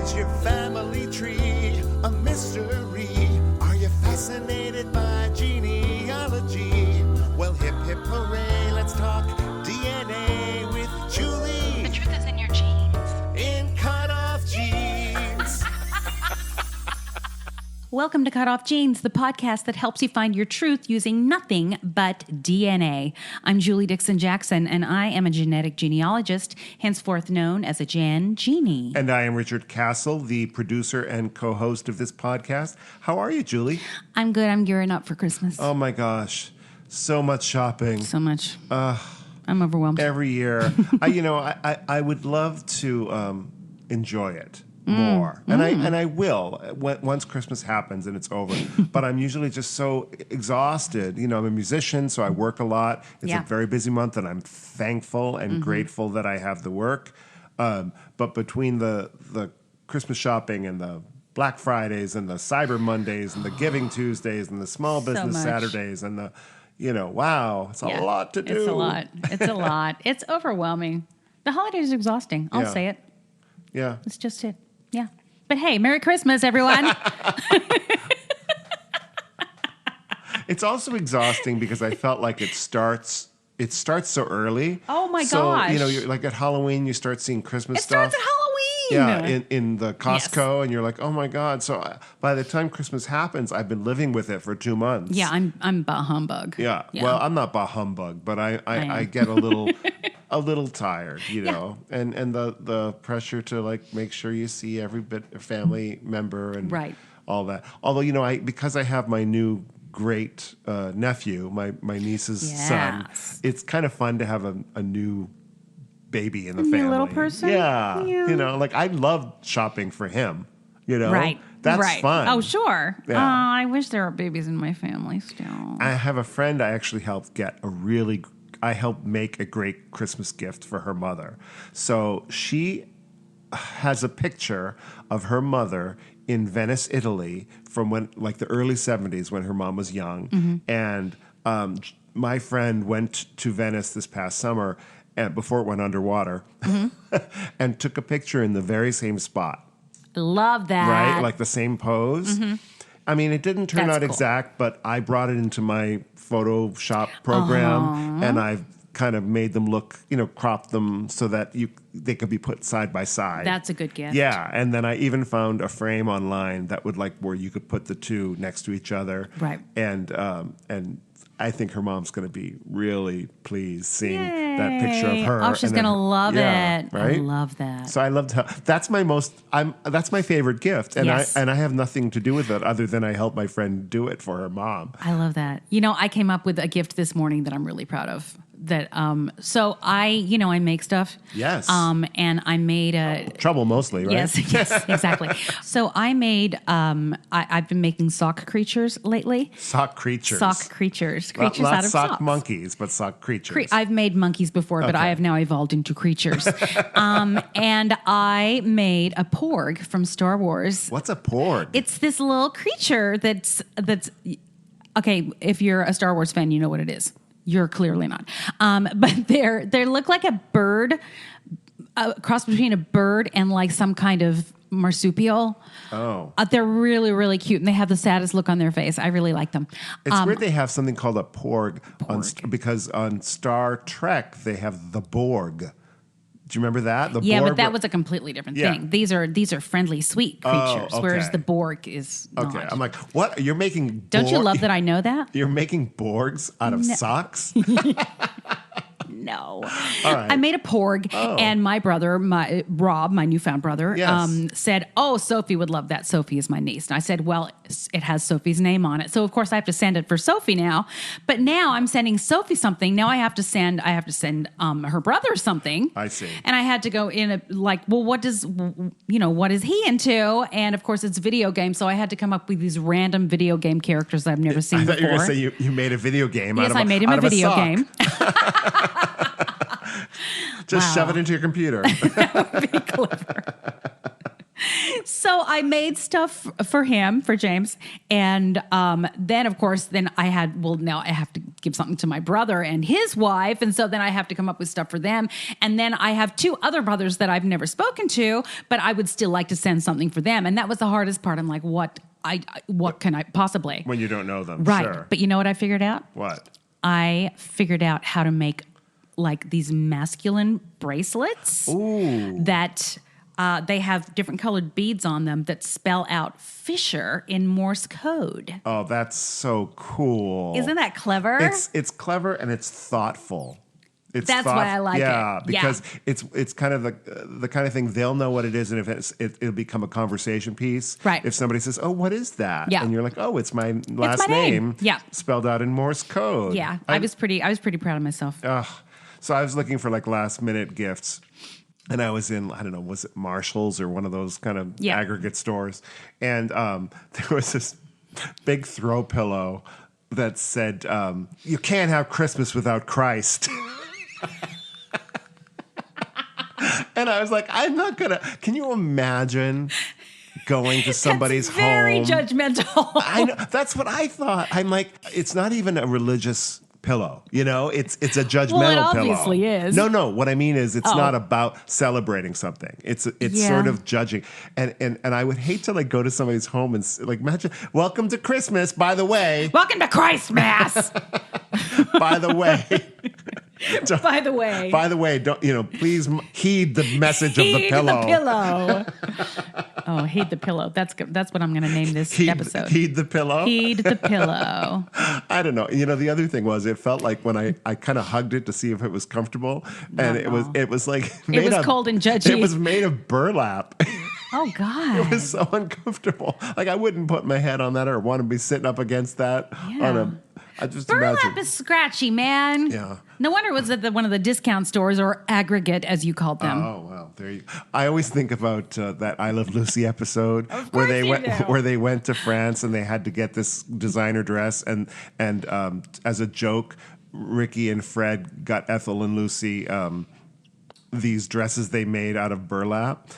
Is your family tree a mystery? Are you fascinated by genealogy? Well, hip hip hooray, let's talk DNA with Julie. The truth is in your genes. In CutOff Genes. Welcome to CutOff Genes, the podcast that helps you find your truth using nothing but DNA. I'm Julie Dixon Jackson, and I am a genetic genealogist, henceforth known as a Gen Genie. And I am Richard Castle, the producer and co-host of this podcast. How are you, Julie? I'm good. I'm gearing up for Christmas. Oh my gosh, so much shopping. So much. I'm overwhelmed. Every year. I would love to enjoy it more. And I will once Christmas happens and it's over. But I'm usually just so exhausted. You know, I'm a musician, so I work a lot. It's a very busy month, and I'm thankful and grateful that I have the work. But between the Christmas shopping and the Black Fridays and the Cyber Mondays and the Giving Tuesdays and the Small Business Saturdays and the, wow, it's a lot to do. It's a lot. It's a lot. It's overwhelming. The holidays are exhausting. I'll say it. Yeah. It's just it. Yeah. But hey, Merry Christmas, everyone. It's also exhausting because I felt like it starts so early. Oh my so, gosh. You're like at Halloween, you start seeing Christmas It stuff. starts at Halloween. Yeah, in the Costco, and you're like, oh my God. So by the time Christmas happens, I've been living with it for 2 months. Yeah, I'm bah humbug. Yeah. Well, I'm not bah humbug, but I get a little tired, and the pressure to like make sure you see every family member and all that. Although, because I have my new great nephew, my niece's son, it's kind of fun to have a new baby in the family. Little person? Yeah. Like I love shopping for him, Right. That's fun. Oh, sure. Yeah. I wish there were babies in my family still. I have a friend I actually helped I helped make a great Christmas gift for her mother. So she has a picture of her mother in Venice, Italy from the early 70s when her mom was young. Mm-hmm. And my friend went to Venice this past summer before it went underwater and took a picture in the very same spot. Love that. Right? Like the same pose. Mm-hmm. I mean, it didn't turn out exact, but I brought it into my Photoshop program and I've kind of made them look, cropped them so that they could be put side by side. That's a good gift. Yeah, and then I even found a frame online that would where you could put the two next to each other. Right. And I think her mom's going to be really pleased seeing that picture of her. Oh, she's going to love it. Right? I love that. So I loved how that's my favorite gift, and I have nothing to do with it other than I helped my friend do it for her mom. I love that. I came up with a gift this morning that I'm really proud of. That so I make stuff. Yes. And I made trouble mostly, right? Yes, exactly. So I made I've been making sock creatures lately. Sock creatures. Creatures Not out of sock socks. monkeys, but sock creatures. I've made monkeys before, but I have now evolved into creatures. And I made a porg from Star Wars. What's a porg? It's this little creature that's okay. If you're a Star Wars fan, you know what it is. You're clearly not. But they look like a bird, a cross between a bird and like some kind of marsupial. Oh. They're really, really cute, and they have the saddest look on their face. I really like them. It's weird they have something called a porg. Because on Star Trek, they have the Borg. Do you remember that? The Borg but that was a completely different thing. These are friendly, sweet creatures, whereas the Borg is not. Okay, I'm like, what? You're making Don't you love that I know that? You're making Borgs out of socks? No. All right. I made a porg, and my brother, Rob, my newfound brother, said, "Oh, Sophie would love that. Sophie is my niece." And I said, "Well, it has Sophie's name on it, so of course I have to send it for Sophie now. But now I'm sending Sophie something. Now I have to send her brother something. I see. And I had to go in what is he into? And of course it's video games, so I had to come up with these random video game characters I've never seen before. I thought you were going to say you made a video game. Yes, I made him a video game. Just shove it into your computer. That would be clever. So I made stuff for him, for James. And then, of course, now I have to give something to my brother and his wife. And so then I have to come up with stuff for them. And then I have 2 other brothers that I've never spoken to, but I would still like to send something for them. And that was the hardest part. I'm like, what can I possibly? When you don't know them. Right. Sure. But you know what I figured out? What? I figured out how to make like these masculine bracelets. Ooh. That they have different colored beads on them that spell out Fisher in Morse code. Oh, that's so cool. Isn't that clever? It's clever and it's thoughtful. That's why I like it. Yeah, because it's kind of the kind of thing they'll know what it is, and if it'll become a conversation piece. Right. If somebody says, "Oh, what is that?" Yeah. and you're like, "Oh, it's my last name." Yeah. Spelled out in Morse code. Yeah, I was pretty proud of myself. So I was looking for like last minute gifts. And I was in, I don't know, was it Marshall's or one of those kind of aggregate stores? And there was this big throw pillow that said, "You can't have Christmas without Christ." And I was like, I'm not gonna. Can you imagine going to somebody's That's very home? judgmental. I know. That's what I thought. I'm like, it's not even a religious pillow, it's a judgmental pillow. Well, it obviously is. No. What I mean is, it's not about celebrating something. It's sort of judging, and I would hate to like go to somebody's home and like imagine, welcome to Christmas. By the way, welcome to Christmas. By the way. By the way. By the way, don't please heed the message of the pillow. The pillow. Oh, heed the pillow. That's what I'm going to name this episode. Heed the pillow. Heed the pillow. I don't know. The other thing was, it felt like when I kind of hugged it to see if it was comfortable, and it was like it was cold and judgy. It was made of burlap. Oh God! It was so uncomfortable. Like I wouldn't put my head on that or want to be sitting up against that I just burlap imagine. is scratchy, man. Yeah. No wonder it was at one of the discount stores, or aggregate as you called them. Oh well, there you. I always think about that I Love Lucy episode Of where course they went to France and they had to get this designer dress and as a joke, Ricky and Fred got Ethel and Lucy these dresses they made out of burlap.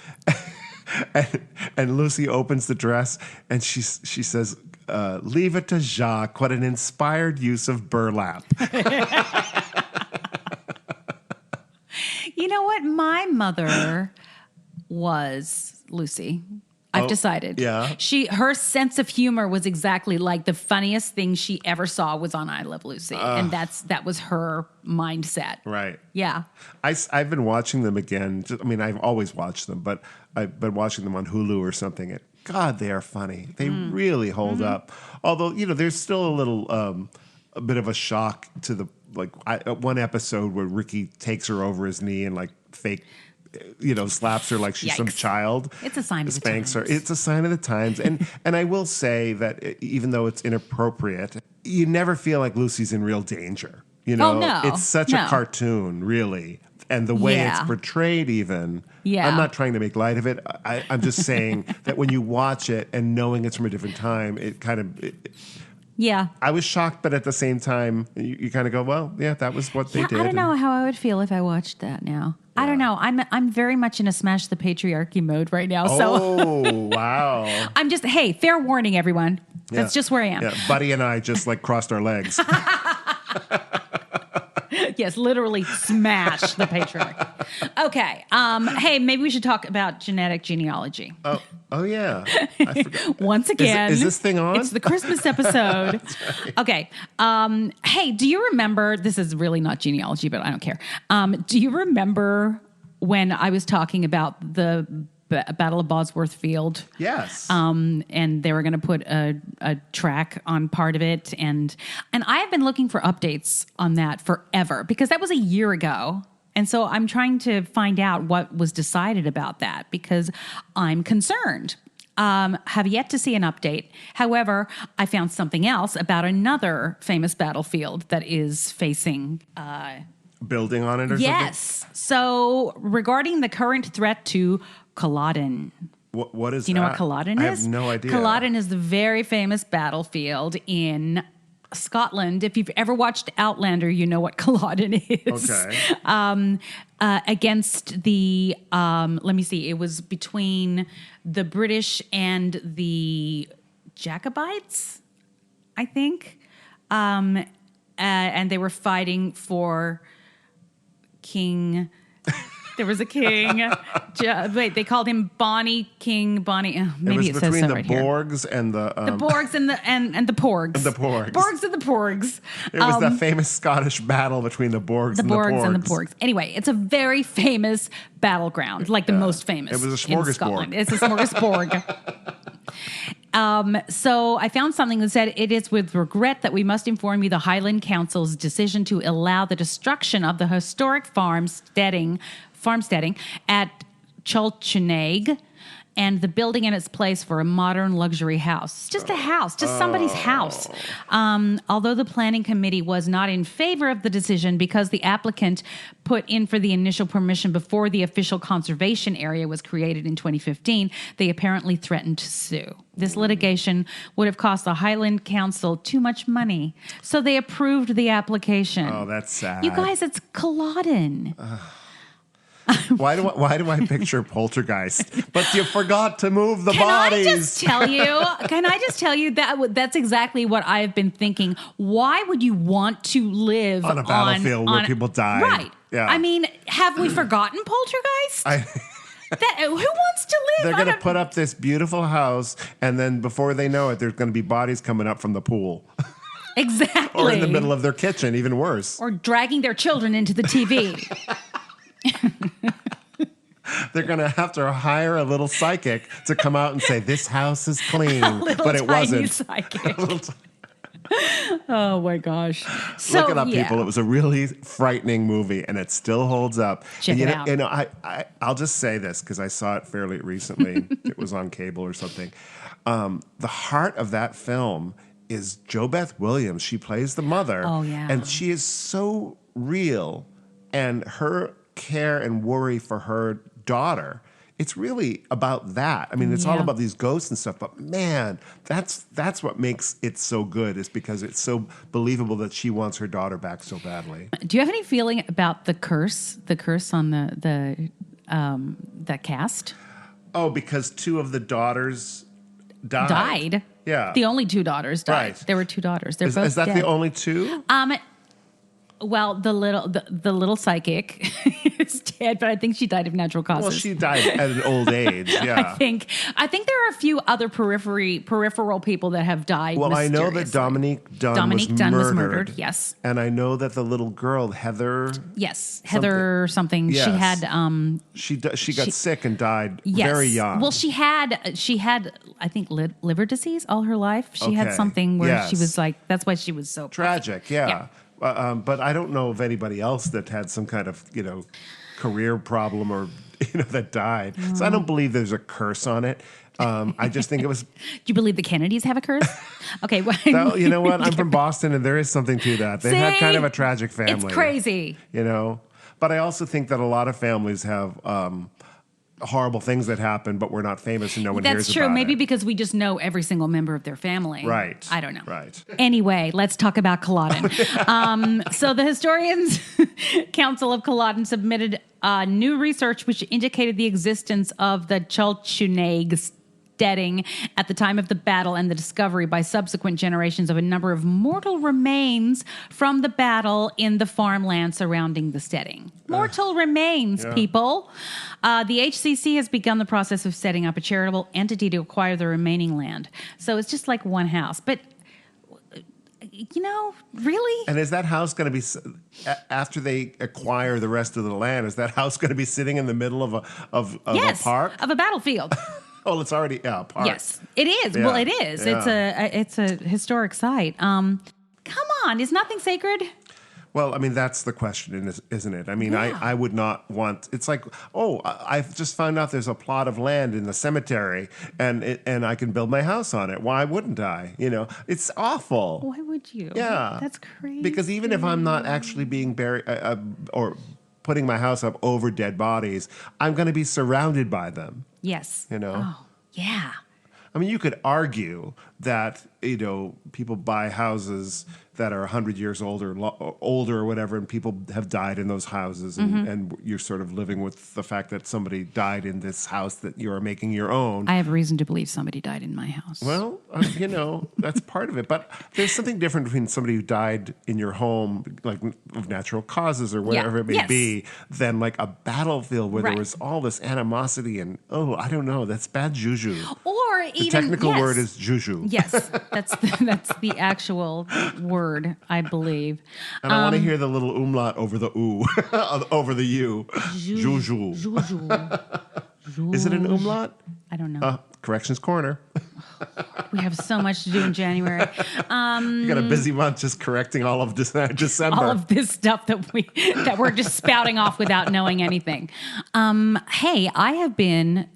And Lucy opens the dress and she says, "Leave it to Jacques. What an inspired use of burlap." You know what? My mother was Lucy. I've decided. Yeah. Her sense of humor was exactly like the funniest thing she ever saw was on I Love Lucy. And that was her mindset. Right. Yeah. I've been watching them again. I've always watched them, but I've been watching them on Hulu or something. God, they are funny. They really hold up. Although, there's still a little, a bit of a shock to the, one episode where Ricky takes her over his knee and fake, slaps her like she's some child. It's a sign of the spanks times. her. It's a sign of the times. And I will say that even though it's inappropriate, you never feel like Lucy's in real danger. Oh, no. It's such a cartoon, really. And the way it's portrayed even. Yeah. I'm not trying to make light of it. I'm just saying that when you watch it and knowing it's from a different time, it kind of... Yeah. I was shocked, but at the same time, you kind of go, well, yeah, that was what they did. I don't know how I would feel if I watched that now. Yeah. I don't know. I'm very much in a smash the patriarchy mode right now. Oh, wow. I'm just, hey, fair warning, everyone. That's just where I am. Yeah, Buddy and I just crossed our legs. Yes, literally smash the patriarchy. Okay. Hey, maybe we should talk about genetic genealogy. Oh yeah. I forgot. Once again. Is this thing on? It's the Christmas episode. Right. Okay. Hey, do you remember, this is really not genealogy, but I don't care. Do you remember when I was talking about the Battle of Bosworth Field? Yes. And they were going to put a track on part of it. And I have been looking for updates on that forever because that was a year ago. And so I'm trying to find out what was decided about that because I'm concerned. Have yet to see an update. However, I found something else about another famous battlefield that is facing... building on it or something? Yes. So regarding the current threat to Culloden. What is that? Do you know what Culloden is? I have no idea. Culloden is the very famous battlefield in Scotland. If you've ever watched Outlander, you know what Culloden is. Okay. against the, let me see, it was between the British and the Jacobites, I think. And they were fighting for King. There was a king. Wait, they called him King Bonnie. Maybe it says so right here. It was between the Borgs and the Borgs and the Porgs. And the Porgs. Borgs and the Porgs. It was the famous Scottish battle between the Borgs and the Porgs. And the Porgs. Anyway, it's a very famous battleground, like the most famous. It was a in Scotland. smorgasbord. It's a smorgasbord. So I found something that said, it is with regret that we must inform you the Highland Council's decision to allow the destruction of the historic farmsteading at Chalchenag and the building in its place for a modern luxury house. It's just a house, just somebody's house. Although the planning committee was not in favor of the decision because the applicant put in for the initial permission before the official conservation area was created in 2015, they apparently threatened to sue. This litigation would have cost the Highland Council too much money, so they approved the application. Oh, that's sad. You guys, it's Culloden. Why do I picture Poltergeist? But you forgot to move the bodies. Can I just tell you that that's exactly what I've been thinking. Why would you want to live on a battlefield where people die? Right. Yeah. I mean, have we forgotten Poltergeist? Who wants to live? They're going to put up this beautiful house, and then before they know it, there's going to be bodies coming up from the pool. Exactly. Or in the middle of their kitchen, even worse. Or dragging their children into the TV. They're going to have to hire a little psychic to come out and say, this house is clean. But it wasn't. Psychic. Oh, my gosh. So, look it up, people. It was a really frightening movie, and it still holds up. Check it out. You know, I'll just say this because I saw it fairly recently. It was on cable or something. The heart of that film is JoBeth Williams. She plays the mother. Oh, yeah. And she is so real, and her care and worry for her daughter, it's really about that. I mean, it's all about these ghosts and stuff, but man, that's what makes it so good, is because it's so believable that she wants her daughter back so badly. Do you have any feeling about the curse on the cast? Oh, because two of the daughters died. Yeah. The only two daughters died. Right. There were two daughters. They're both Is that dead. the only two? Well, the little psychic is dead, but I think she died of natural causes. Well, she died at an old age. Yeah, I think there are a few other peripheral people that have died. Well, I know that Dominique Dunn was murdered. Yes, and I know that the little girl Heather. Yes, Heather something. Yes. She had. She got sick and died very young. Well, she had I think liver disease all her life. She had something where she was like, that's why she was so tragic. Yeah. But I don't know of anybody else that had some kind of, career problem or, that died. So I don't believe there's a curse on it. I just think it was... Do you believe the Kennedys have a curse? Okay. Well, you know what? I'm from Boston, and there is something to that. They've had kind of a tragic family. It's crazy. But I also think that a lot of families have... horrible things that happen, but we're not famous and no one hears about it. That's true. Maybe because we just know every single member of their family. Right. I don't know. Right. Anyway, let's talk about Culloden. So the Historians Council of Culloden submitted new research which indicated the existence of the Chalchenag steading at the time of the battle and the discovery by subsequent generations of a number of mortal remains from the battle in the farmland surrounding the steading. Mortal remains, people. The HCC has begun the process of setting up a charitable entity to acquire the remaining land. So it's just like one house. But, really? And is that house going to be, after they acquire the rest of the land, is that house going to be sitting in the middle of a park? Of a battlefield. Oh, it's already a park. Yes, it is. Yeah. Well, it is. Yeah. It's a historic site. Come on, is nothing sacred? Well, I mean, that's the question, isn't it? I mean, I would not want... It's like, I've just found out there's a plot of land in the cemetery, and I can build my house on it. Why wouldn't I? It's awful. Why would you? Yeah. That's crazy. Because even if I'm not actually being buried or putting my house up over dead bodies, I'm going to be surrounded by them. Yes. Oh, yeah. I mean, you could argue that people buy houses that are 100 years older or whatever, and people have died in those houses, and you're sort of living with the fact that somebody died in this house that you're making your own. I have reason to believe somebody died in my house. Well, that's part of it. But there's something different between somebody who died in your home, like of natural causes or whatever it may be, than like a battlefield where there was all this animosity and, I don't know, that's bad juju. Or the even technical word is juju. Yes, that's the actual word, I believe. And I want to hear the little umlaut over the oo, over the u. Juju. Is it an umlaut? I don't know. Corrections Corner. We have so much to do in January. You got a busy month just correcting all of December. All of this stuff that we're just spouting off without knowing anything. Hey, I have been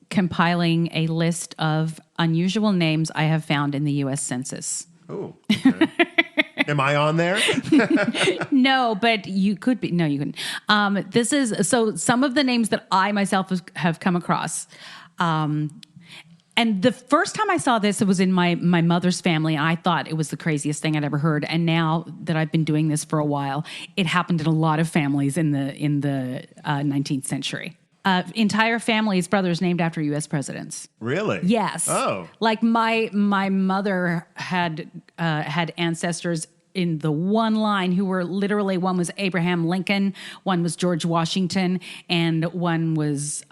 compiling a list of unusual names I have found in the U.S. Census. Oh, okay. Am I on there? No, but you could be. No, you couldn't. This is so some of the names that I myself have come across. And the first time I saw this, it was in my mother's family. And I thought it was the craziest thing I'd ever heard. And now that I've been doing this for a while, it happened in a lot of families in the 19th century. Entire families, brothers named after U.S. presidents. Really? Yes. Oh. Like my mother had ancestors in the one line who were literally, one was Abraham Lincoln, one was George Washington, and one was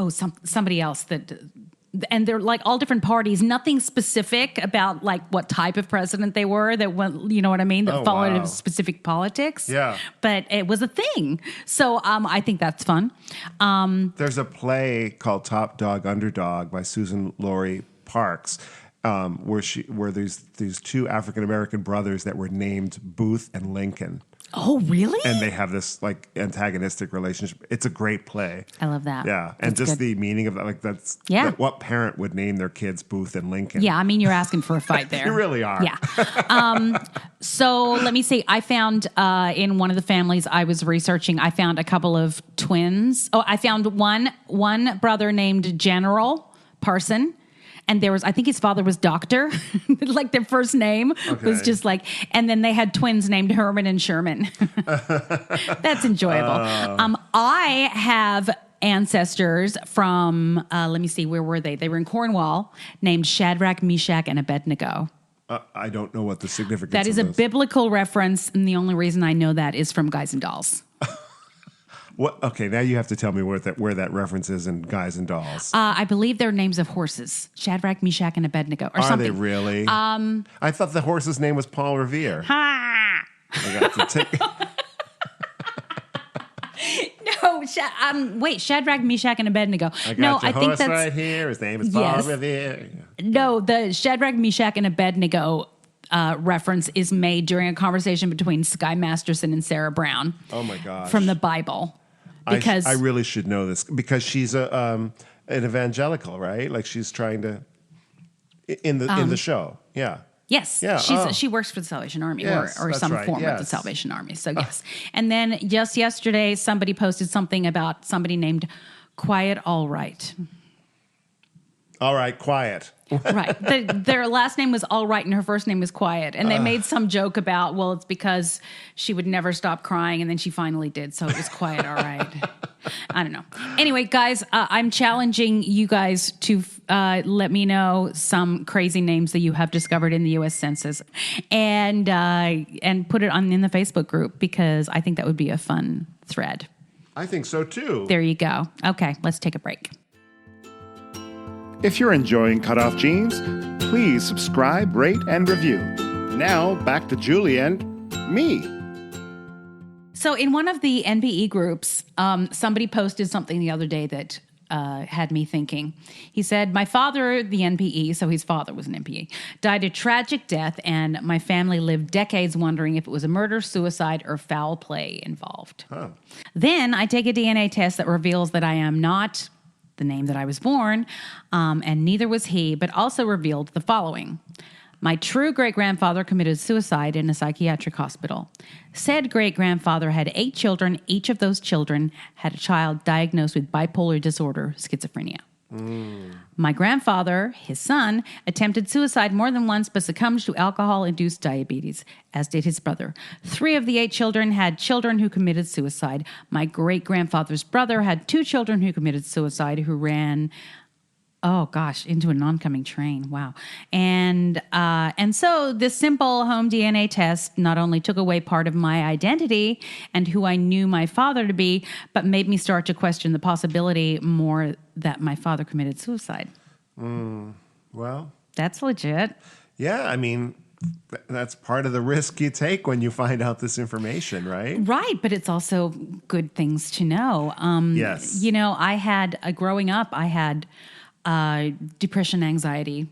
somebody else and they're like all different parties, nothing specific about like what type of president they were that went, you know what I mean? That followed specific politics. Yeah. But it was a thing. So I think that's fun. There's a play called Top Dog Underdog by Susan Laurie Parks, where there's these two African-American brothers that were named Booth and Lincoln. Oh, really? And they have this like antagonistic relationship. It's a great play. I love that. Yeah. And that's just good. the meaning of that, like what parent would name their kids Booth and Lincoln? Yeah, I mean, you're asking for a fight there. You really are. Yeah. So let me see. I found in one of the families I was researching, I found a couple of twins. Oh, I found one brother named General Parson. And I think his father was Doctor, like their first name was just like, and then they had twins named Herman and Sherman. That's enjoyable. I have ancestors from, let me see, where were they? They were in Cornwall, named Shadrach, Meshach, and Abednego. I don't know what the significance That is a biblical reference, and the only reason I know that is from Guys and Dolls. What? Okay, now you have to tell me where that reference is in Guys and Dolls. I believe they're names of horses: Shadrach, Meshach, and Abednego, or Are something. They really? I thought the horse's name was Paul Revere. Ha! I got to take. No, wait, Shadrach, Meshach, and Abednego. I got your horse right here. His name is Paul Revere. No, the Shadrach, Meshach, and Abednego reference is made during a conversation between Sky Masterson and Sarah Brown. Oh my gosh! From the Bible. Because I really should know this because she's an evangelical, right? Like she's trying to in the show, yeah. Yes, yeah. She works for the Salvation Army or some right. form of the Salvation Army. So yes, and then just yesterday somebody posted something about somebody named Quiet All Right. All right, quiet. Right. Their last name was All Right and her first name was Quiet. And they made some joke about, well, it's because she would never stop crying and then she finally did. So it was Quiet All Right. I don't know. Anyway, guys, I'm challenging you guys to let me know some crazy names that you have discovered in the U.S. Census and put it in the Facebook group because I think that would be a fun thread. I think so, too. There you go. Okay, let's take a break. If you're enjoying CutOff Jeans, please subscribe, rate, and review. Now, back to Julie and me. So in one of the NBE groups, somebody posted something the other day that had me thinking. He said, my father, the NPE, so his father was an NPE, died a tragic death, and my family lived decades wondering if it was a murder, suicide, or foul play involved. Huh. Then I take a DNA test that reveals that I am not the name that I was born, and neither was he, but also revealed the following. My true great-grandfather committed suicide in a psychiatric hospital. Said great-grandfather had 8 children. Each of those children had a child diagnosed with bipolar disorder, schizophrenia. My grandfather, his son, attempted suicide more than once but succumbed to alcohol-induced diabetes, as did his brother. 3 of the 8 children had children who committed suicide. My great-grandfather's brother had 2 children who committed suicide who ran... into an oncoming train. Wow. And so this simple home DNA test not only took away part of my identity and who I knew my father to be, but made me start to question the possibility more that my father committed suicide. Well, that's legit. Yeah, I mean, that's part of the risk you take when you find out this information, right? Right, but it's also good things to know. Yes. You know, I had, growing up, I had... depression, anxiety,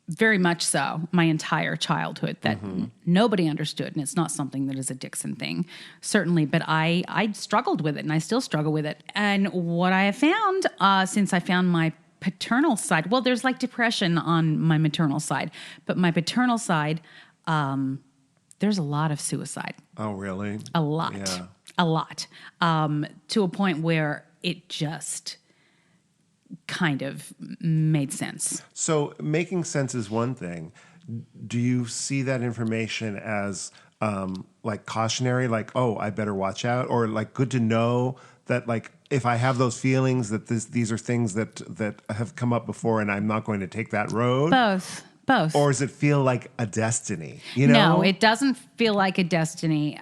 very much so, my entire childhood that nobody understood. And it's not something that is a Dixon thing, certainly. But I struggled with it, and I still struggle with it. And what I have found since I found my paternal side, well, there's like depression on my maternal side. But my paternal side, there's a lot of suicide. Oh, really? A lot. Yeah. A lot. To a point where it just... kind of made sense. So making sense is one thing. Do you see that information as like cautionary, like, oh, I better watch out, or like good to know that like if I have those feelings that these are things that have come up before and I'm not going to take that road? Both. Or does it feel like a destiny? You know? No, it doesn't feel like a destiny.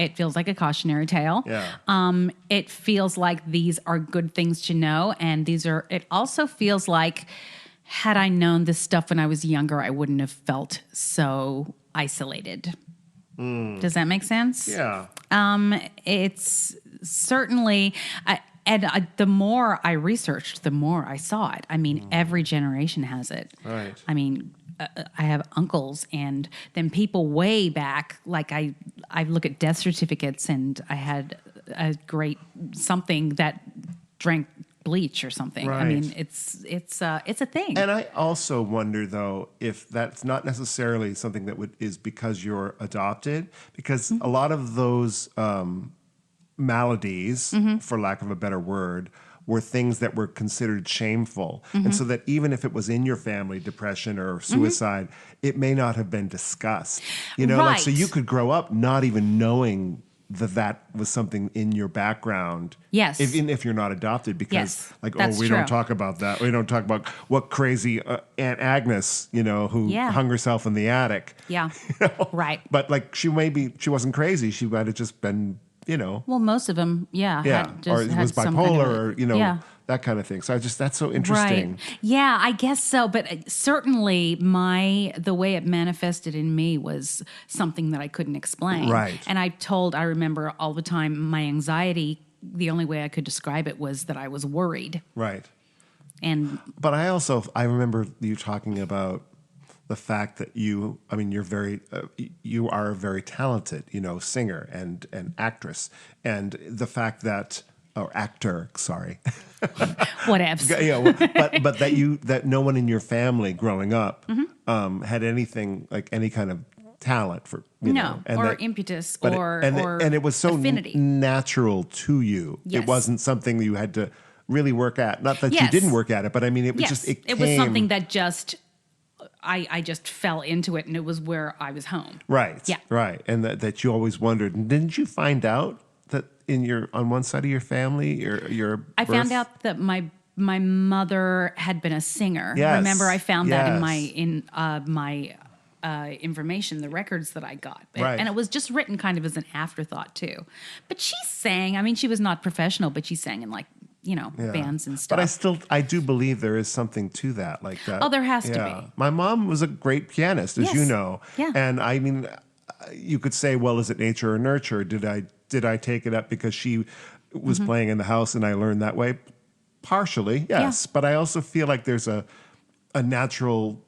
It feels like a cautionary tale. Yeah. It feels like these are good things to know. And it also feels like had I known this stuff when I was younger, I wouldn't have felt so isolated. Does that make sense? Yeah. It's certainly... the more I researched, the more I saw it. I mean, every generation has it. Right. I mean, I have uncles, and then people way back, like I look at death certificates, and I had a great something that drank bleach or something. Right. I mean, it's a thing. And I also wonder, though, if that's not necessarily something that is because you're adopted, because a lot of those maladies, for lack of a better word, were things that were considered shameful. And so that even if it was in your family, depression or suicide, it may not have been discussed. You know, like, so you could grow up not even knowing that was something in your background. Yes. Even if you're not adopted, because that's we true. don't talk about that. We don't talk about what crazy Aunt Agnes, you know, who hung herself in the attic. Yeah. You know? Right. But like she wasn't crazy. She might have just been, you know. Well, most of them, or it was bipolar, or you know, that kind of thing. So that's so interesting. Right. Yeah, I guess so. But certainly, the way it manifested in me was something that I couldn't explain. Right. And I remember all the time, my anxiety. The only way I could describe it was that I was worried. Right. But I remember you talking about the fact that you are a very talented, you know, singer and actress, and the fact that, or actor, sorry, whatevs. Yeah, but that no one in your family growing up had anything like any kind of talent for impetus or it was so affinity. Natural to you. Yes. It wasn't something that you had to really work at. Not that you didn't work at it, but I mean, it was just it was something that just. I just fell into it, and it was where I was home. Right. Yeah. Right. And that you always wondered. And didn't you find out that on one side of your family, I found out that my mother had been a singer. Yes. Remember, I found that in my information, the records that I got. Right. And it was just written kind of as an afterthought too. But she sang. I mean, she was not professional, but she sang in bands and stuff. But I do believe there is something to that, like that. Oh, there has to be. My mom was a great pianist, as you know. Yeah. And I mean, you could say, well, is it nature or nurture? Did I take it up because she was playing in the house and I learned that way? Partially, yes. Yeah. But I also feel like there's a natural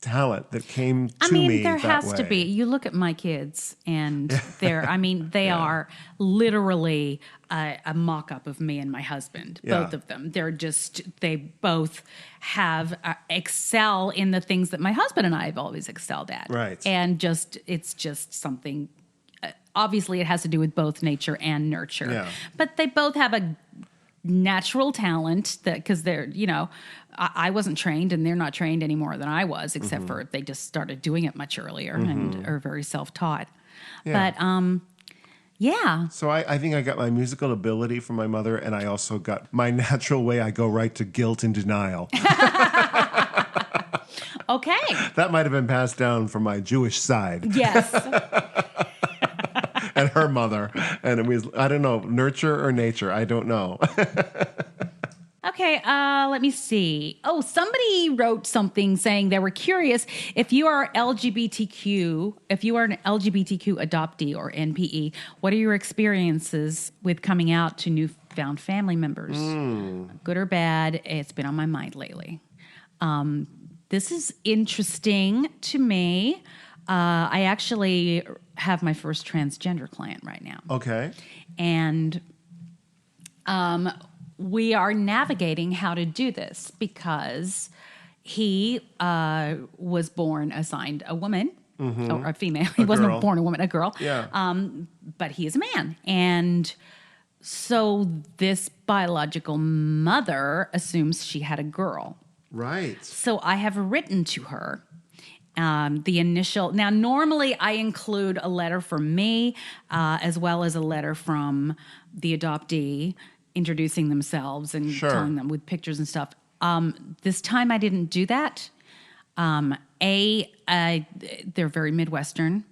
talent that came to me. There has to be. You look at my kids, and they are literally a mock-up of me and my husband. Both of them. They both have excel in the things that my husband and I have always excelled at. Right. And it's just something. Obviously, it has to do with both nature and nurture. Yeah. But they both have natural talent because they're, I wasn't trained and they're not trained any more than I was, except for they just started doing it much earlier and are very self-taught. Yeah. But, yeah. So I think I got my musical ability from my mother, and I also got my natural way. I go right to guilt and denial. Okay. That might have been passed down from my Jewish side. Yes. And her mother. And it was, I don't know, nurture or nature. I don't know. Okay, let me see. Oh, somebody wrote something saying they were curious if you are an LGBTQ adoptee or NPE, what are your experiences with coming out to newfound family members? Good or bad? It's been on my mind lately. This is interesting to me. I actually have my first transgender client right now. Okay. And we are navigating how to do this because he was born assigned a woman or a female. He wasn't born a woman, a girl. Yeah. But he is a man. And so this biological mother assumes she had a girl. Right. So I have written to her the initial. Now, normally I include a letter from me as well as a letter from the adoptee introducing themselves and telling them with pictures and stuff. This time I didn't do that. They're very Midwestern.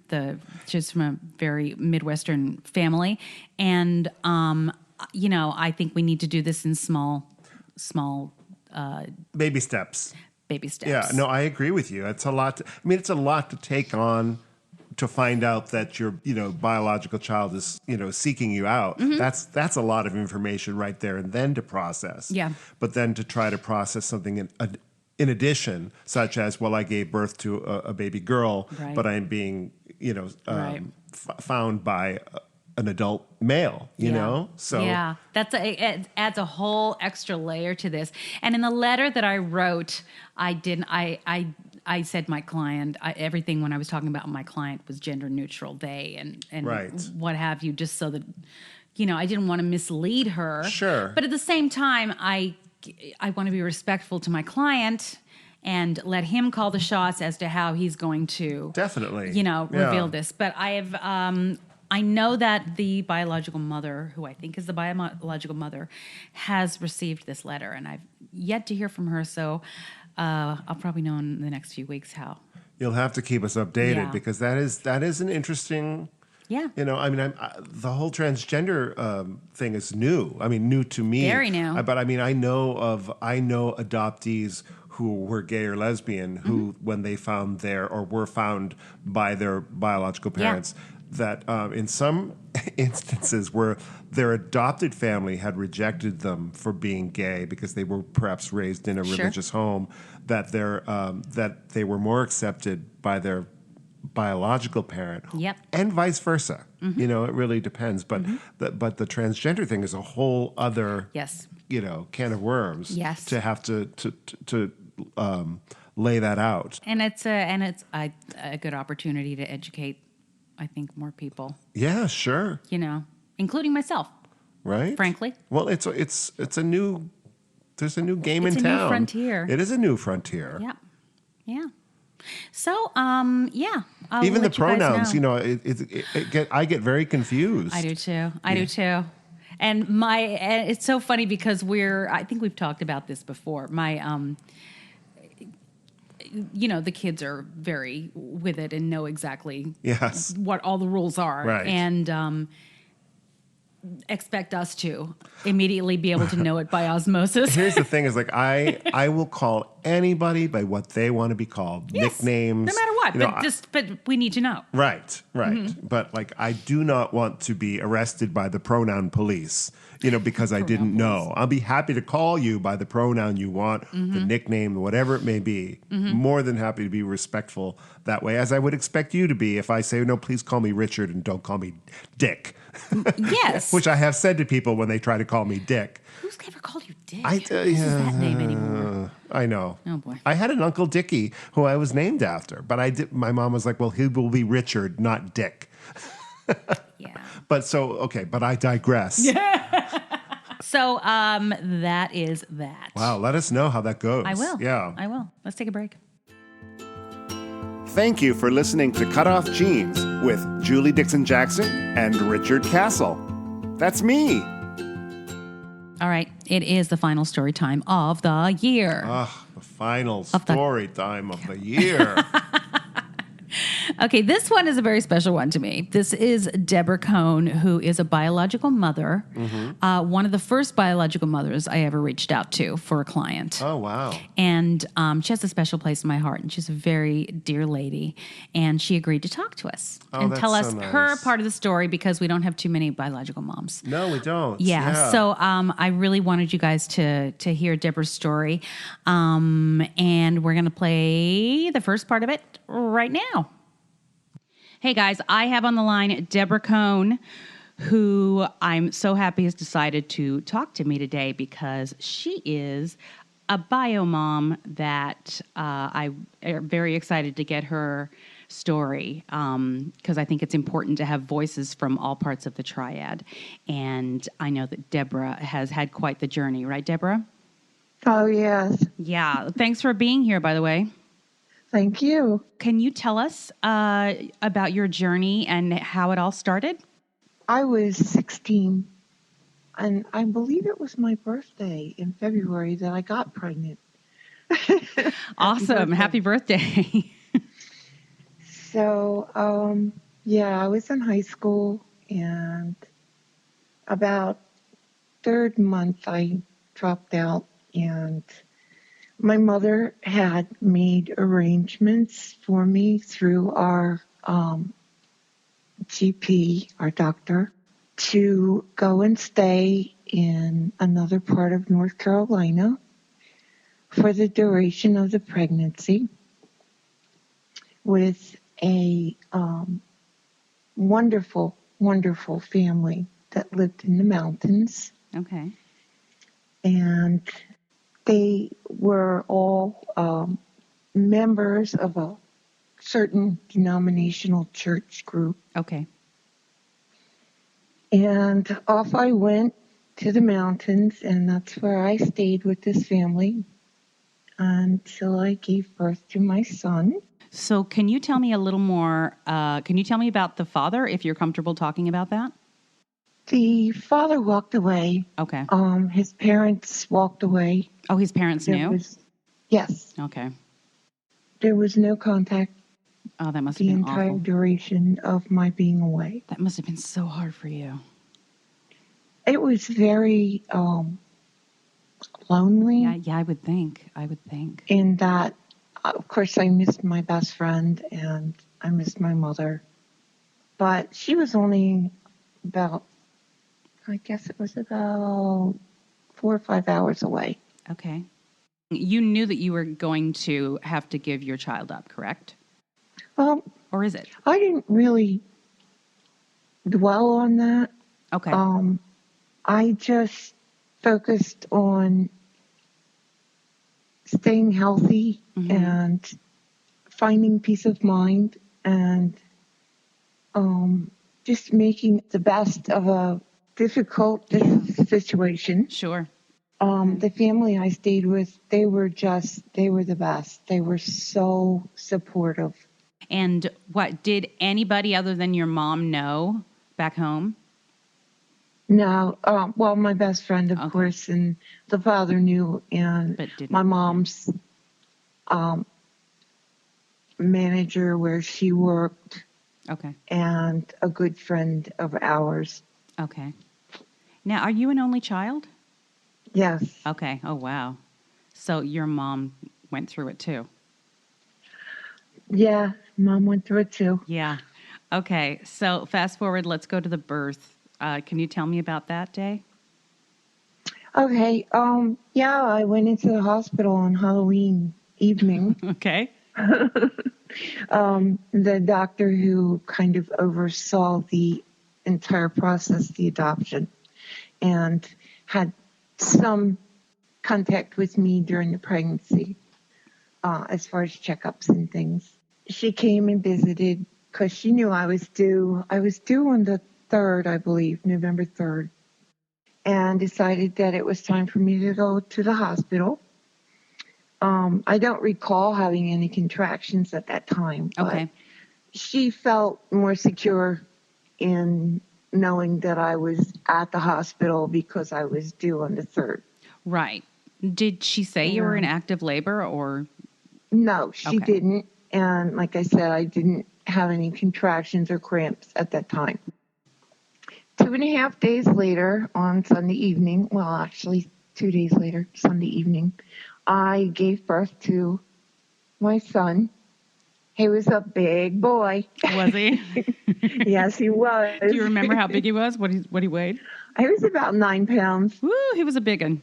She's from a very Midwestern family. And, I think we need to do this in small baby steps. Baby steps. Yeah, no, I agree with you. It's a lot. It's a lot to take on to find out that your, biological child is, seeking you out. That's a lot of information right there, and then to process. Yeah. But then to try to process something in addition, such as, well, I gave birth to a baby girl, right. but I'm being, Right. found by an adult male, So yeah, it adds a whole extra layer to this. And in the letter that I wrote, I said my client, everything when I was talking about my client was gender neutral, they and right. what have you, just so that, I didn't want to mislead her. Sure. But at the same time, I want to be respectful to my client and let him call the shots as to how he's going to definitely, reveal this. But I know that the biological mother, who I think is the biological mother, has received this letter, and I've yet to hear from her. So I'll probably know in the next few weeks how. You'll have to keep us updated because that is an interesting. Yeah. The whole transgender thing is new. New to me. Very new. But I know adoptees who were gay or lesbian who, when they were found by their biological parents. Yeah. That in some instances where their adopted family had rejected them for being gay because they were perhaps raised in a religious home, that they were more accepted by their biological parent, and vice versa. It really depends. But but the transgender thing is a whole other can of worms. Yes. To have to lay that out. And it's a good opportunity to educate, I think, more people. Yeah, sure. Including myself. Right. Frankly. Well, it's a new. There's a new game in town. It's a new frontier. It is a new frontier. Yeah. Yeah. So, yeah. Even the pronouns, I get very confused. I do too. And it's so funny because I think we've talked about this before. The kids are very with it and know exactly what all the rules are. Right. And expect us to immediately be able to know it by osmosis. Here's the thing is I will call anybody by what they want to be called. Yes, nicknames. No matter what, but we need to know. Right. But I do not want to be arrested by the pronoun police, because I didn't know. I'll be happy to call you by the pronoun you want, the nickname, whatever it may be. More than happy to be respectful that way, as I would expect you to be if I say, no, please call me Richard and don't call me Dick. Yes. Which I have said to people when they try to call me Dick. Who's ever called you Dick? Who uses that name anymore? I know. Oh, boy. I had an Uncle Dickie who I was named after, but my mom was like, well, he will be Richard, not Dick. Yeah. But I digress. So that is that. Wow, let us know how that goes. I will. Yeah. I will. Let's take a break. Thank you for listening to CutOff Genes with Julie Dixon Jackson and Richard Castle. That's me. All right. It is the final story time of the year. The final story time of the year. Okay, this one is a very special one to me. This is Deborah Kohn, who is a biological mother, one of the first biological mothers I ever reached out to for a client. Oh, wow. And she has a special place in my heart, and she's a very dear lady. And she agreed to talk to us and tell us her part of the story because we don't have too many biological moms. No, we don't. Yeah. So I really wanted you guys to hear Deborah's story. And we're going to play the first part of it right now. Hey, guys, I have on the line Deborah Kohn, who I'm so happy has decided to talk to me today because she is a bio mom that I am very excited to get her story because I think it's important to have voices from all parts of the triad. And I know that Deborah has had quite the journey, right, Deborah? Oh, yes. Yeah. Thanks for being here, by the way. Thank you. Can you tell us about your journey and how it all started? I was 16, and I believe it was my birthday in February that I got pregnant. Awesome. Happy birthday. So, I was in high school, and about third month I dropped out, and my mother had made arrangements for me through our GP, our doctor, to go and stay in another part of North Carolina for the duration of the pregnancy with a wonderful, wonderful family that lived in the mountains. Okay. And they were all members of a certain denominational church group. Okay. And off I went to the mountains, and that's where I stayed with this family until I gave birth to my son. So can you tell me a little more? Can you tell me about the father, if you're comfortable talking about that? The father walked away. Okay. His parents walked away. Oh, his parents knew? Yes. Okay. There was no contact Oh, that must the have been entire awful. duration of my being away. That must have been so hard for you. It was very lonely. Yeah, I would think. In that, of course, I missed my best friend and I missed my mother. But she was only about, I guess it was about 4 or 5 hours away. Okay. You knew that you were going to have to give your child up, correct? Well, Or is it? I didn't really dwell on that. Okay. I just focused on staying healthy and finding peace of mind and just making the best of a difficult situation. Sure. The family I stayed with, they were the best. They were so supportive. And what, did anybody other than your mom know back home? No, well, my best friend, of course, and the father knew, and my mom's manager where she worked. Okay. And a good friend of ours. Okay. Now, are you an only child? Yes. Okay. Oh, wow. So your mom went through it too? Yeah, Mom went through it too. Yeah. Okay. So fast forward, let's go to the birth. Can you tell me about that day? Okay. I went into the hospital on Halloween evening. Okay. The doctor who kind of oversaw the entire process, the adoption, and had some contact with me during the pregnancy, as far as checkups and things. She came and visited because she knew I was due. I was due on the 3rd, I believe, November 3rd. and decided that it was time for me to go to the hospital. I don't recall having any contractions at that time, but she felt more secure in knowing that I was at the hospital because I was due on the 3rd. Right. Did she say you were in active labor or? No, she didn't. And like I said, I didn't have any contractions or cramps at that time. 2.5 days later, on Sunday evening, well, actually 2 days later, Sunday evening, I gave birth to my son. He was a big boy. Was he? Yes, he was. Do you remember how big he was? What he weighed? He was about 9 pounds. Woo, he was a big one.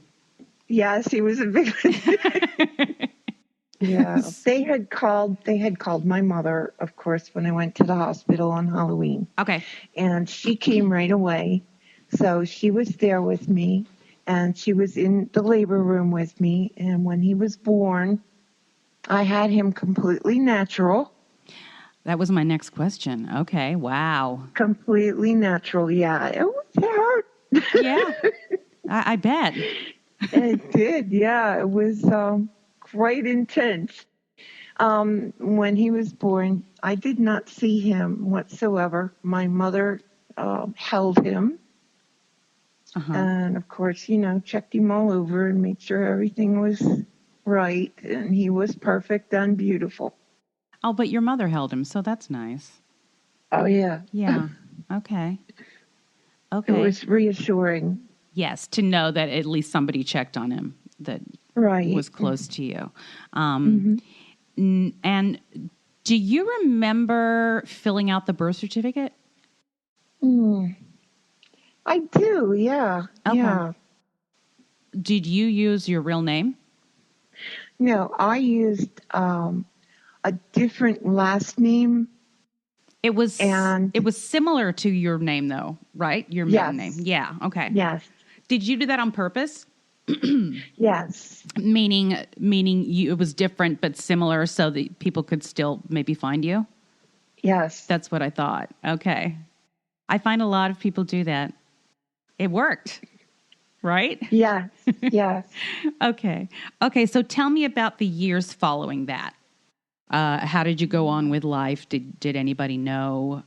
Yes, he was a big one. Yeah. They had called my mother, of course, when I went to the hospital on Halloween. Okay. And she came right away. So she was there with me, and she was in the labor room with me. And when he was born, I had him completely natural. That was my next question. Okay. Wow. Completely natural. Yeah. It hurt. Yeah. I bet. It did. Yeah. It was quite intense. When he was born, I did not see him whatsoever. My mother held him. And of course, checked him all over and made sure everything was right. And he was perfect and beautiful. Oh, but your mother held him, so that's nice. Oh, yeah. Yeah. Okay. It was reassuring. Yes, to know that at least somebody checked on him that was close to you. And do you remember filling out the birth certificate? I do, yeah. Okay. Yeah. Did you use your real name? No, I used a different last name. It was similar to your name, though, right? Your maiden name. Yeah. Okay. Yes. Did you do that on purpose? Yes. Meaning it was different but similar, so that people could still maybe find you. Yes. That's what I thought. Okay. I find a lot of people do that. It worked, right? Yes. Yes. Okay. So tell me about the years following that. How did you go on with life? Did anybody know?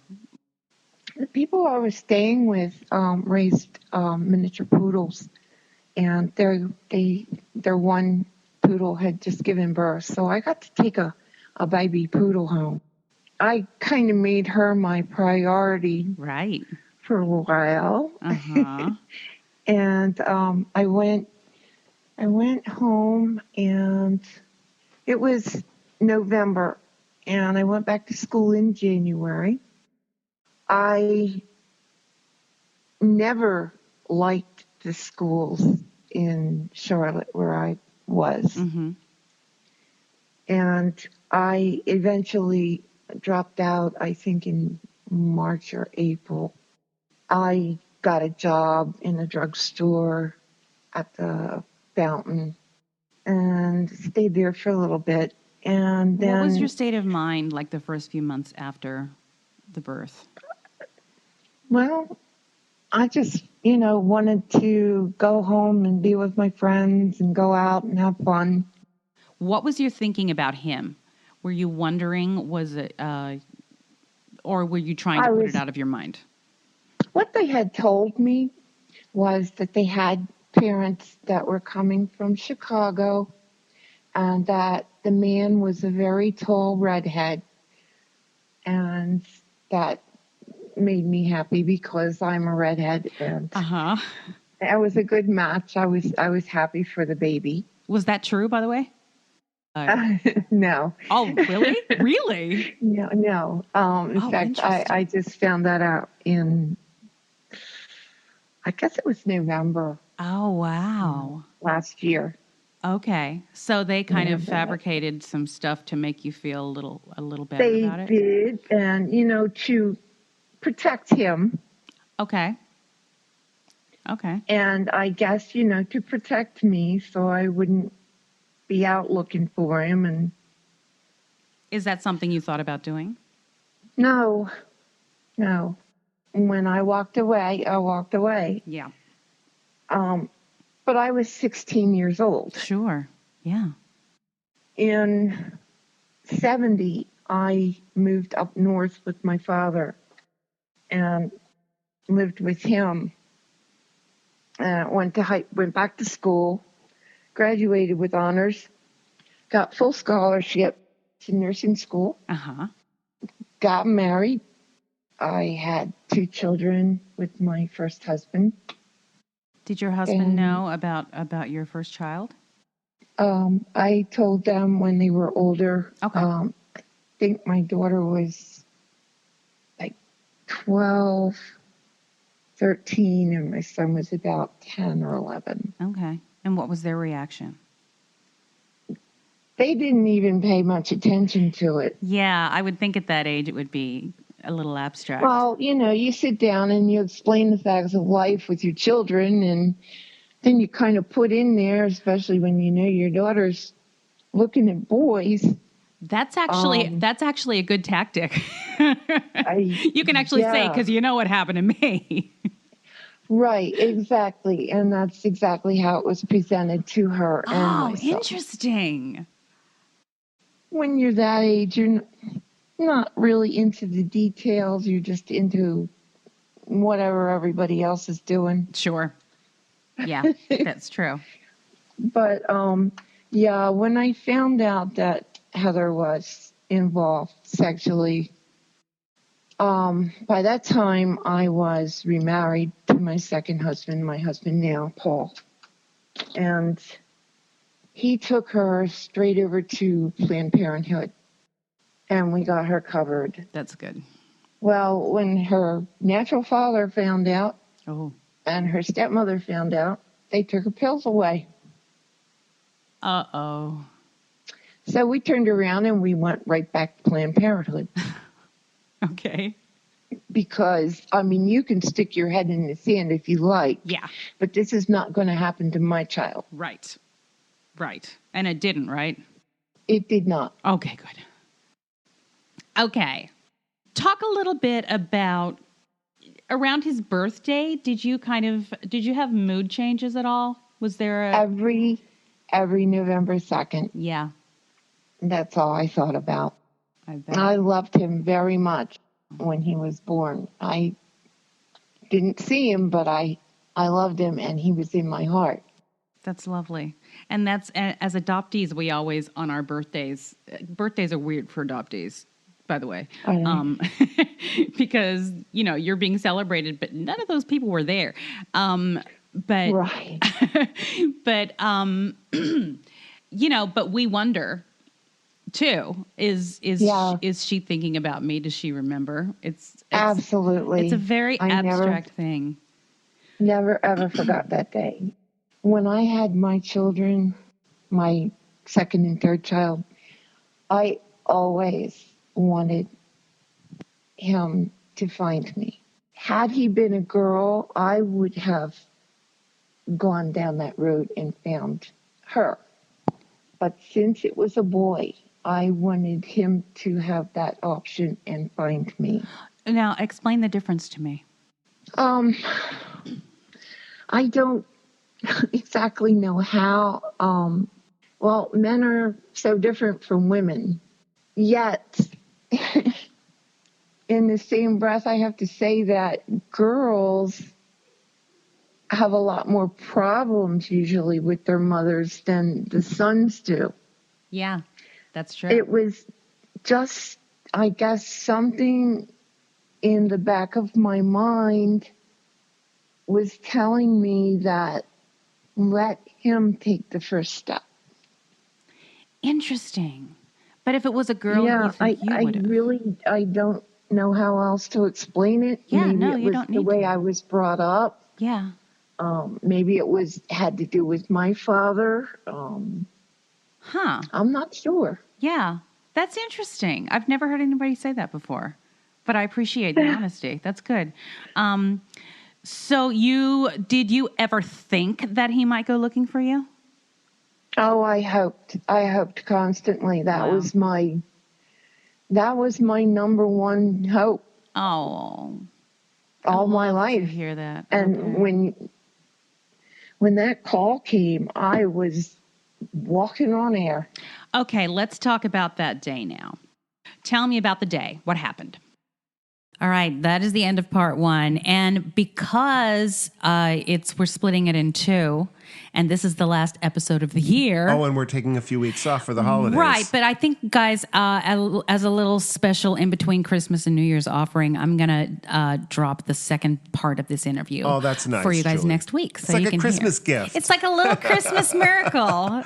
The people I was staying with raised miniature poodles, and their one poodle had just given birth, so I got to take a baby poodle home. I kind of made her my priority, right, for a while. And I went home, and it was November, and I went back to school in January. I never liked the schools in Charlotte where I was. And I eventually dropped out, I think in March or April. I got a job in a drugstore at the Fountain and stayed there for a little bit. And then, what was your state of mind like the first few months after the birth? Well, I just, wanted to go home and be with my friends and go out and have fun. What was your thinking about him? Were you wondering, was it, or were you trying to put it out of your mind? What they had told me was that they had parents that were coming from Chicago and that the man was a very tall redhead, and that made me happy because I'm a redhead, and that was a good match. I was happy for the baby. Was that true, by the way? No. Oh, really? Really? No. In fact, I just found that out in, I guess it was November. Oh, wow. Last year. Okay. So they kind of fabricated some stuff to make you feel a little better about it? They did, and, to protect him. Okay. And I guess, to protect me so I wouldn't be out looking for him. And is that something you thought about doing? No. When I walked away, I walked away. Yeah. But I was 16 years old. Sure. Yeah. In 70, I moved up north with my father and lived with him. Went back to school, graduated with honors, got full scholarship to nursing school, got married. I had 2 children with my first husband. Did your husband know about your first child? I told them when they were older. Okay. I think my daughter was like 12, 13, and my son was about 10 or 11. Okay. And what was their reaction? They didn't even pay much attention to it. Yeah, I would think at that age it would be a little abstract. Well, you sit down and you explain the facts of life with your children, and then you kind of put in there, especially when you know your daughter's looking at boys. That's actually a good tactic. You can actually say, because you know what happened to me. Right, exactly. And that's exactly how it was presented to her and myself. Interesting. When you're that age, you're not really into the details. You're just into whatever everybody else is doing. Sure. Yeah, that's true. But, when I found out that Heather was involved sexually, by that time I was remarried to my second husband, my husband now, Paul. And he took her straight over to Planned Parenthood, and we got her covered. That's good. Well, when her natural father found out, and her stepmother found out, they took her pills away. Uh-oh. So we turned around and we went right back to Planned Parenthood. Okay. Because, you can stick your head in the sand if you like. Yeah. But this is not going to happen to my child. Right. Right. And it didn't, right? It did not. Okay, good. Okay. Talk a little bit about around his birthday. Did you have mood changes at all? Was there every November 2nd? Yeah. That's all I thought about. I loved him very much when he was born. I didn't see him, but I loved him, and he was in my heart. That's lovely. And that's, as adoptees, we always, on our birthdays are weird for adoptees, by the way, because, you're being celebrated, but none of those people were there. But, right. but, but we wonder too, is she thinking about me? Does she remember? It's absolutely. It's a very abstract thing. Never, ever forgot that day. When I had my children, my second and third child, I always wanted him to find me. Had he been a girl, I would have gone down that road and found her. But since it was a boy, I wanted him to have that option and find me. Now, explain the difference to me. I don't exactly know how. Men are so different from women. Yet, in the same breath, I have to say that girls have a lot more problems usually with their mothers than the sons do. Yeah, that's true. It was just, I guess, something in the back of my mind was telling me that let him take the first step. Interesting. But if it was a girl, I don't know how else to explain it. Yeah, maybe no, it you was don't the need way to. I was brought up. Yeah. Maybe it had to do with my father. I'm not sure. Yeah, that's interesting. I've never heard anybody say that before, but I appreciate the honesty. That's good. So did you ever think that he might go looking for you? Oh, I hoped constantly. That was my number one hope. Oh, all my life. To hear that. And okay. when that call came, I was walking on air. Okay, let's talk about that day now. Tell me about the day. What happened? All right, that is the end of part 1. And because we're splitting it in 2, and this is the last episode of the year. Oh, and we're taking a few weeks off for the holidays. Right, but I think, guys, as a little special in between Christmas and New Year's offering, I'm going to drop the second part of this interview. Oh, that's nice, for you guys Julie. next week. It's So like you a can Christmas hear. gift. It's like a little Christmas miracle.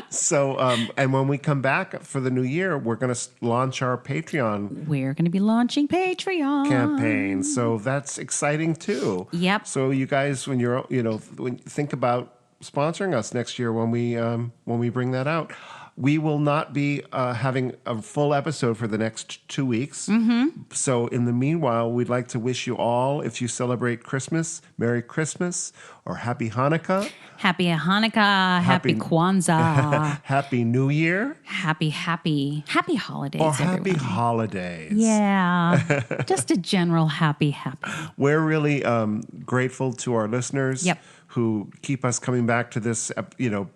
So, and when we come back for the new year, we're going to launch our Patreon We're going to be launching Patreon campaign. So that's exciting too. Yep. So you guys, when you're, when you think about sponsoring us next year, when we bring that out, we will not be having a full episode for the next 2 weeks. Mm-hmm. So in the meanwhile, we'd like to wish you all, if you celebrate Christmas, Merry Christmas or Happy Hanukkah. Happy Hanukkah, Happy Kwanzaa, Happy New Year. Happy holidays, Or Happy everyone. Holidays. Yeah, just a general happy. We're really grateful to our listeners Yep. who keep us coming back to this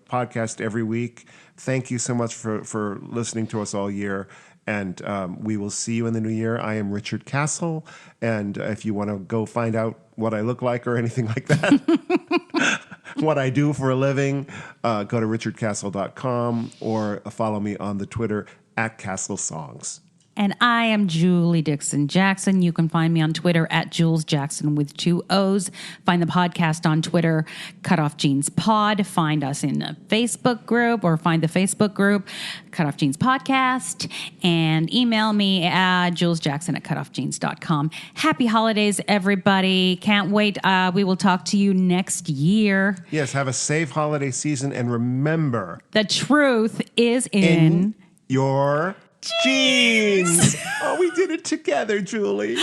podcast every week. Thank you so much for listening to us all year. And we will see you in the new year. I am Richard Castle. And if you want to go find out what I look like or anything like that, what I do for a living, go to richardcastle.com or follow me on the Twitter @CastleSongs. And I am Julie Dixon Jackson. You can find me on Twitter @JulesJackson with 2 O's. Find the podcast on Twitter, CutOff Jeans Pod. Find us in the Facebook group or find the Facebook group, CutOff Jeans Podcast. And email me at julesjackson@cutoffjeans.com. Happy holidays, everybody. Can't wait. We will talk to you next year. Yes, have a safe holiday season. And remember, The truth is in your jeans. Oh, we did it together, Julie.